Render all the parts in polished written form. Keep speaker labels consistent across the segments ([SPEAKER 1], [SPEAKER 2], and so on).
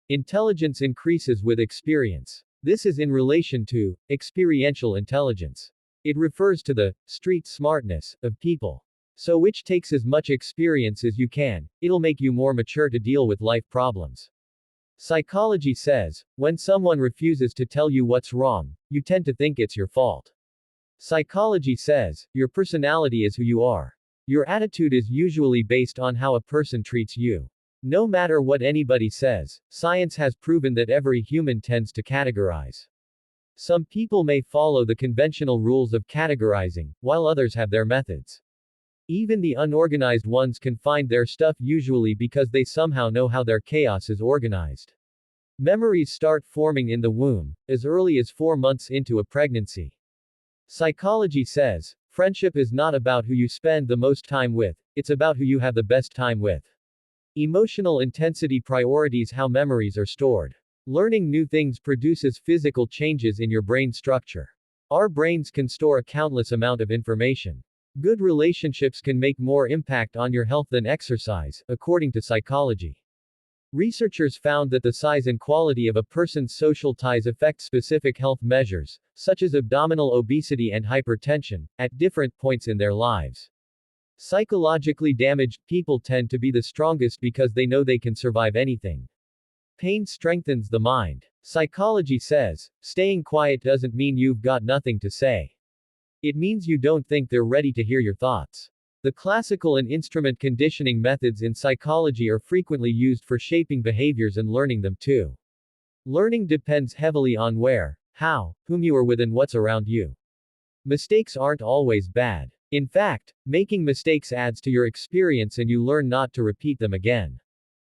[SPEAKER 1] Intelligence increases with experience. This is in relation to experiential intelligence. It refers to the street smartness of people. So which takes as much experience as you can, it'll make you more mature to deal with life problems. Psychology says, when someone refuses to tell you what's wrong, you tend to think it's your fault. Psychology says, your personality is who you are. Your attitude is usually based on how a person treats you. No matter what anybody says, science has proven that every human tends to categorize. Some people may follow the conventional rules of categorizing, while others have their methods. Even the unorganized ones can find their stuff usually because they somehow know how their chaos is organized. Memories start forming in the womb, as early as 4 months into a pregnancy. Psychology says, friendship is not about who you spend the most time with, it's about who you have the best time with. Emotional intensity priorities how memories are stored. Learning new things produces physical changes in your brain structure. Our brains can store a countless amount of information. Good relationships can make more impact on your health than exercise, according to psychology. Researchers found that the size and quality of a person's social ties affect specific health measures, such as abdominal obesity and hypertension, at different points in their lives. Psychologically damaged people tend to be the strongest because they know they can survive anything. Pain strengthens the mind. Psychology says, staying quiet doesn't mean you've got nothing to say. It means you don't think they're ready to hear your thoughts. The classical and instrument conditioning methods in psychology are frequently used for shaping behaviors and learning them too. Learning depends heavily on where, how, whom you are with and what's around you. Mistakes aren't always bad. In fact, making mistakes adds to your experience and you learn not to repeat them again.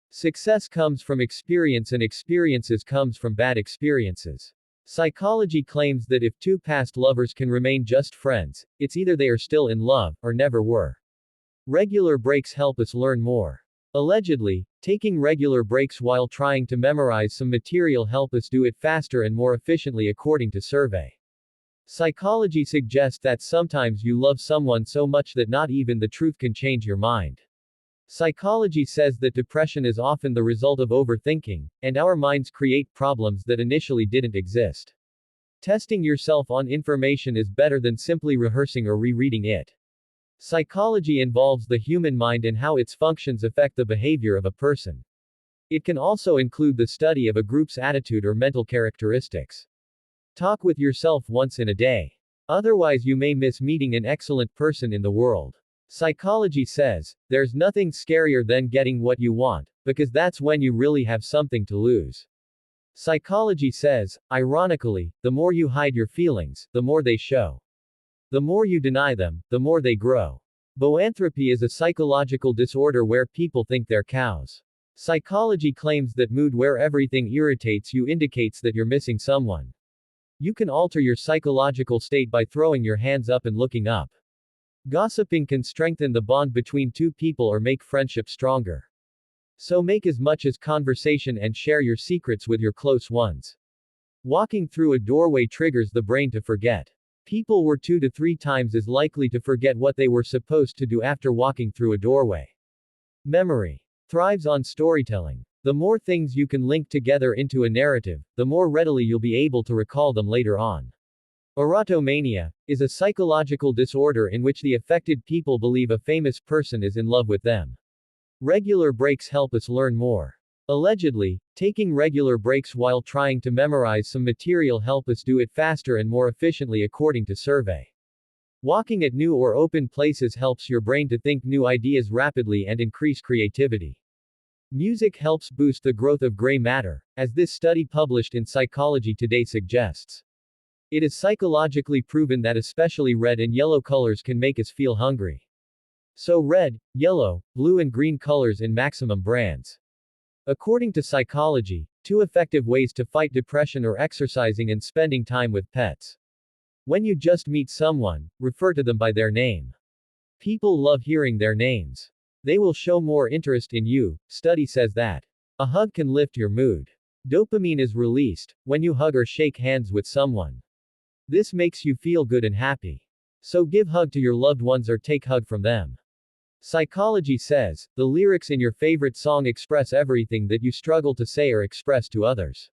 [SPEAKER 1] Success comes from experience and experiences comes from bad experiences. Psychology claims that if two past lovers can remain just friends, it's either they are still in love, or never were. Regular breaks help us learn more. Allegedly, taking regular breaks while trying to memorize some material help us do it faster and more efficiently according to survey. Psychology suggests that sometimes you love someone so much that not even the truth can change your mind. Psychology says that depression is often the result of overthinking, and our minds create problems that initially didn't exist. Testing yourself on information is better than simply rehearsing or rereading it. Psychology involves the human mind and how its functions affect the behavior of a person. It can also include the study of a group's attitude or mental characteristics. Talk with yourself once in a day. Otherwise you may miss meeting an excellent person in the world. Psychology says, there's nothing scarier than getting what you want, because that's when you really have something to lose. Psychology says, ironically, the more you hide your feelings, the more they show. The more you deny them, the more they grow. Boanthropy is a psychological disorder where people think they're cows. Psychology claims that mood where everything irritates you indicates that you're missing someone. You can alter your psychological state by throwing your hands up and looking up. Gossiping can strengthen the bond between two people or make friendship stronger. So make as much as conversation and share your secrets with your close ones. Walking through a doorway triggers the brain to forget. People were 2 to 3 times as likely to forget what they were supposed to do after walking through a doorway. Memory thrives on storytelling. The more things you can link together into a narrative, the more readily you'll be able to recall them later on. Erotomania is a psychological disorder in which the affected people believe a famous person is in love with them. Regular breaks help us learn more. Allegedly, taking regular breaks while trying to memorize some material help us do it faster and more efficiently according to survey. Walking at new or open places helps your brain to think new ideas rapidly and increase creativity. Music helps boost the growth of gray matter, as this study published in Psychology Today suggests. It is psychologically proven that especially red and yellow colors can make us feel hungry. So red, yellow, blue and green colors in maximum brands. According to psychology, 2 effective ways to fight depression are exercising and spending time with pets. When you just meet someone, refer to them by their name. People love hearing their names. They will show more interest in you. Study says that a hug can lift your mood. Dopamine is released when you hug or shake hands with someone. This makes you feel good and happy. So give hug to your loved ones or take hug from them. Psychology says, the lyrics in your favorite song express everything that you struggle to say or express to others.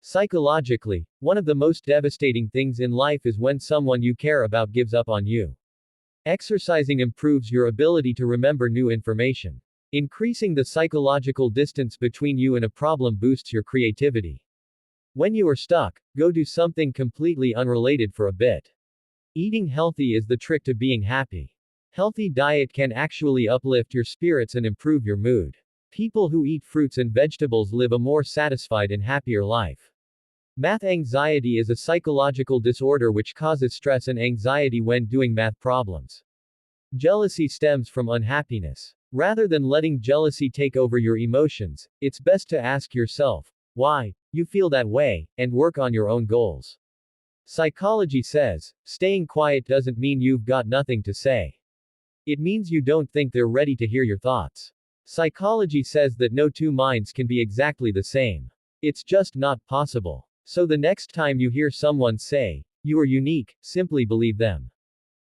[SPEAKER 1] Psychologically, one of the most devastating things in life is when someone you care about gives up on you. Exercising improves your ability to remember new information. Increasing the psychological distance between you and a problem boosts your creativity. When you are stuck, go do something completely unrelated for a bit. Eating healthy is the trick to being happy. Healthy diet can actually uplift your spirits and improve your mood. People who eat fruits and vegetables live a more satisfied and happier life. Math anxiety is a psychological disorder which causes stress and anxiety when doing math problems. Jealousy stems from unhappiness. Rather than letting jealousy take over your emotions, it's best to ask yourself why you feel that way, and work on your own goals. Psychology says, staying quiet doesn't mean you've got nothing to say. It means you don't think they're ready to hear your thoughts. Psychology says that no two minds can be exactly the same. It's just not possible. So the next time you hear someone say, you are unique, simply believe them.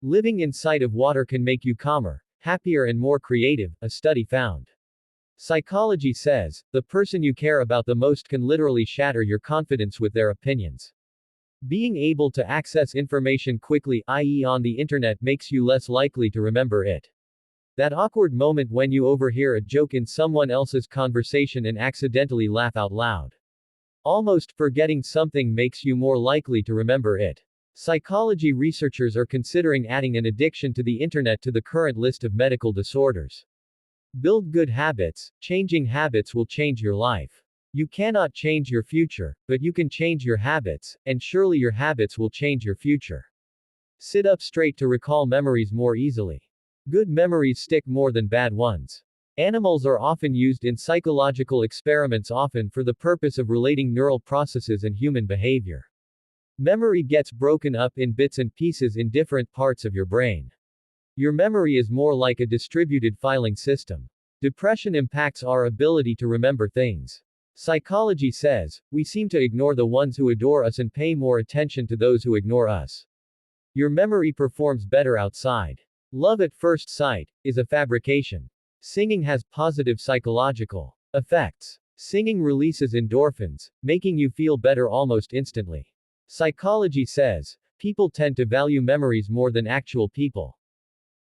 [SPEAKER 1] Living inside of water can make you calmer, happier and more creative, a study found. Psychology says, the person you care about the most can literally shatter your confidence with their opinions. Being able to access information quickly, i.e. on the internet, makes you less likely to remember it. That awkward moment when you overhear a joke in someone else's conversation and accidentally laugh out loud. Almost forgetting something makes you more likely to remember it. Psychology researchers are considering adding an addiction to the internet to the current list of medical disorders. Build good habits. Changing habits will change your life. You cannot change your future, but you can change your habits, and surely your habits will change your future. Sit up straight to recall memories more easily. Good memories stick more than bad ones. Animals are often used in psychological experiments, often for the purpose of relating neural processes and human behavior. Memory gets broken up in bits and pieces in different parts of your brain. Your memory is more like a distributed filing system. Depression impacts our ability to remember things. Psychology says, we seem to ignore the ones who adore us and pay more attention to those who ignore us. Your memory performs better outside. Love at first sight is a fabrication. Singing has positive psychological effects. Singing releases endorphins, making you feel better almost instantly. Psychology says, people tend to value memories more than actual people.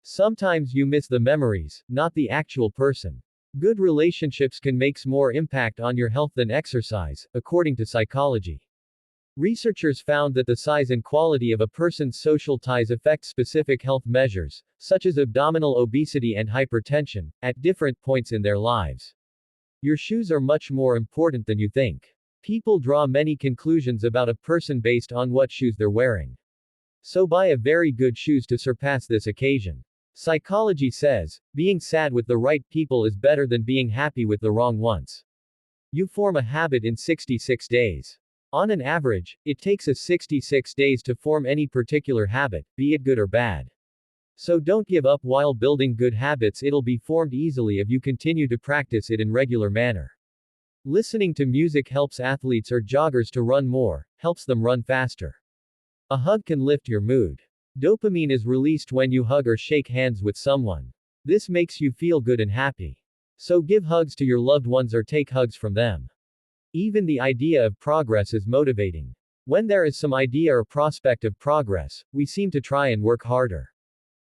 [SPEAKER 1] Sometimes you miss the memories, not the actual person. Good relationships can make more impact on your health than exercise, according to psychology. Researchers found that the size and quality of a person's social ties affect specific health measures, such as abdominal obesity and hypertension, at different points in their lives. Your shoes are much more important than you think. People draw many conclusions about a person based on what shoes they're wearing. So buy a very good shoes to surpass this occasion. Psychology says, being sad with the right people is better than being happy with the wrong ones. You form a habit in 66 days. On an average, it takes us 66 days to form any particular habit, be it good or bad. So don't give up while building good habits. It'll be formed easily if you continue to practice it in regular manner. Listening to music helps athletes or joggers to run more, helps them run faster. A hug can lift your mood. Dopamine is released when you hug or shake hands with someone. This makes you feel good and happy. So give hugs to your loved ones or take hugs from them. Even the idea of progress is motivating. When there is some idea or prospect of progress, we seem to try and work harder.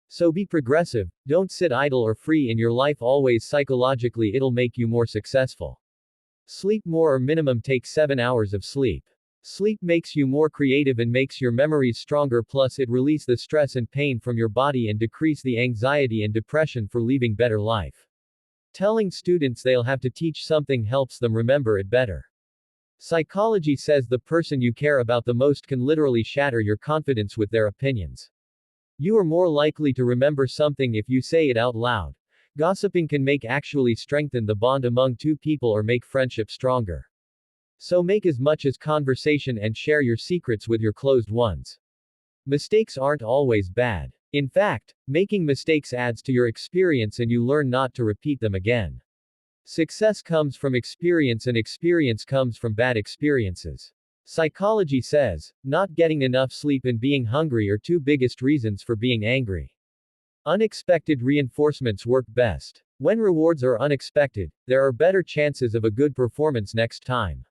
[SPEAKER 1] So be progressive, don't sit idle or free in your life always. Psychologically, it'll make you more successful. Sleep more, or minimum take 7 hours of sleep. Sleep makes you more creative and makes your memories stronger, plus it releases the stress and pain from your body and decrease the anxiety and depression for leaving better life. Telling students they'll have to teach something helps them remember it better. Psychology says the person you care about the most can literally shatter your confidence with their opinions. You are more likely to remember something if you say it out loud. Gossiping can actually strengthen the bond among two people or make friendship stronger. So make as much as conversation and share your secrets with your closed ones. Mistakes aren't always bad. In fact, making mistakes adds to your experience and you learn not to repeat them again. Success comes from experience and experience comes from bad experiences. Psychology says, not getting enough sleep and being hungry are two biggest reasons for being angry. Unexpected reinforcements work best. When rewards are unexpected, there are better chances of a good performance next time.